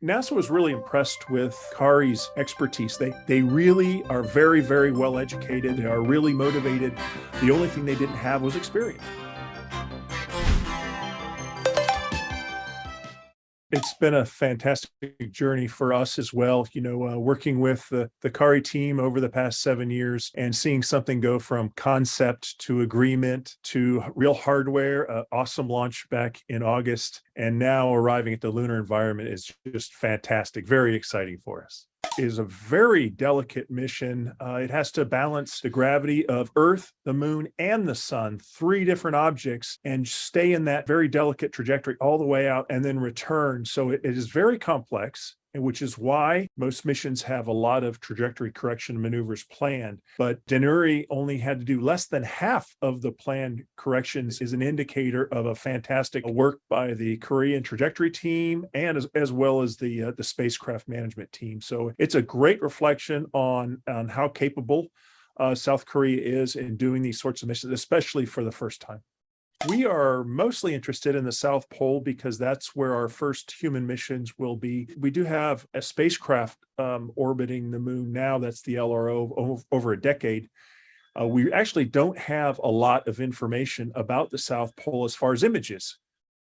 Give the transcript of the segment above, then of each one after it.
NASA was really impressed with Kari's expertise. They really are very, very well educated. They are really motivated. The only thing they didn't have was experience. It's been a fantastic journey for us as well, working with the Kari team over the past 7 years and seeing something go from concept to agreement to real hardware, awesome launch back in August, and now arriving at the lunar environment is just fantastic, very exciting for us. Is a very delicate mission. It has to balance the gravity of Earth, the moon, and the sun, three different objects, and stay in that very delicate trajectory all the way out and then return. So it is very complex, and which is why most missions have a lot of trajectory correction maneuvers planned. But Danuri only had to do less than half of the planned corrections, is an indicator of a fantastic work by the Korean trajectory team and as well as the spacecraft management team. So it's a great reflection on how capable South Korea is in doing these sorts of missions, especially for the first time. We are mostly interested in the South Pole because that's where our first human missions will be. We do have a spacecraft orbiting the moon now. That's the LRO over a decade. We actually don't have a lot of information about the South Pole as far as images.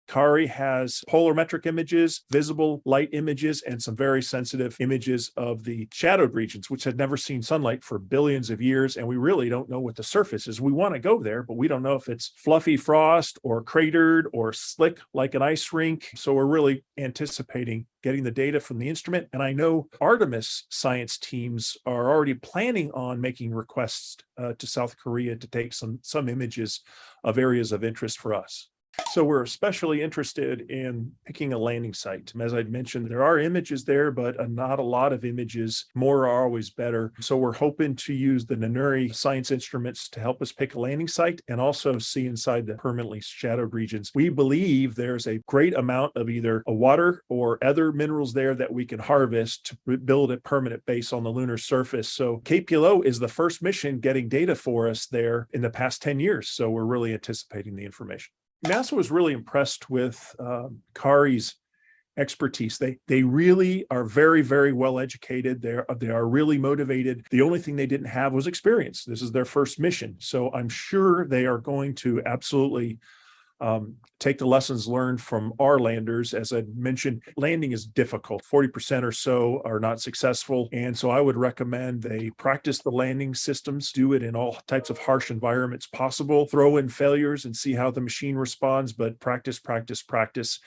Kari has polarimetric images, visible light images, and some very sensitive images of the shadowed regions, which had never seen sunlight for billions of years. And we really don't know what the surface is. We want to go there, but we don't know if it's fluffy frost or cratered or slick like an ice rink. So we're really anticipating getting the data from the instrument. And I know Artemis science teams are already planning on making requests to South Korea to take some images of areas of interest for us. So we're especially interested in picking a landing site. As I'd mentioned, there are images there, but not a lot of images. More are always better. So we're hoping to use the Danuri science instruments to help us pick a landing site and also see inside the permanently shadowed regions. We believe there's a great amount of either a water or other minerals there that we can harvest to build a permanent base on the lunar surface. So KPLO is the first mission getting data for us there in the past 10 years. So we're really anticipating the information. NASA was really impressed with Kari's expertise. They really are very, very well educated. They are really motivated. The only thing they didn't have was experience. This is their first mission. So I'm sure they are going to absolutely take the lessons learned from our landers. As I mentioned, landing is difficult. 40% or so are not successful. And so I would recommend they practice the landing systems, do it in all types of harsh environments possible, throw in failures and see how the machine responds, but practice, practice, practice.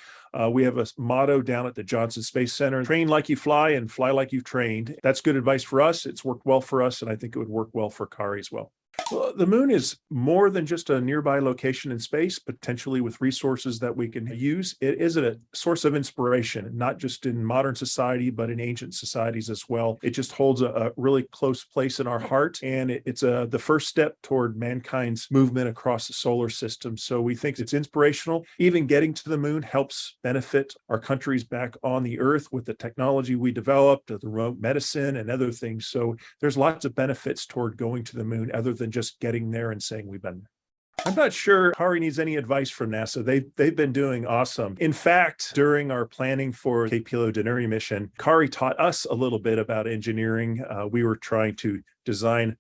We have a motto down at the Johnson Space Center: train like you fly and fly like you've trained. That's good advice for us. It's worked well for us, and I think it would work well for Kari as well. Well, the moon is more than just a nearby location in space, potentially with resources that we can use. It is a source of inspiration, not just in modern society, but in ancient societies as well. It just holds a really close place in our heart, and it's the first step toward mankind's movement across the solar system. So we think it's inspirational. Even getting to the moon helps benefit our countries back on the Earth with the technology we developed, the remote medicine and other things. So there's lots of benefits toward going to the moon other than just getting there and saying we've been there. I'm not sure Kari needs any advice from NASA. They've been doing awesome. In fact, during our planning for KPLO Danuri mission, Kari taught us a little bit about engineering. We were trying to design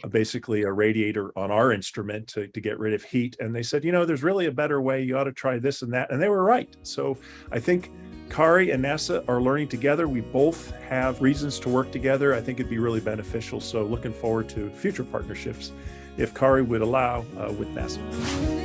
basically a radiator on our instrument to get rid of heat. And they said, there's really a better way. You ought to try this and that. And they were right. So I think Kari and NASA are learning together. We both have reasons to work together. I think it'd be really beneficial. So looking forward to future partnerships if Kari would allow with NASA.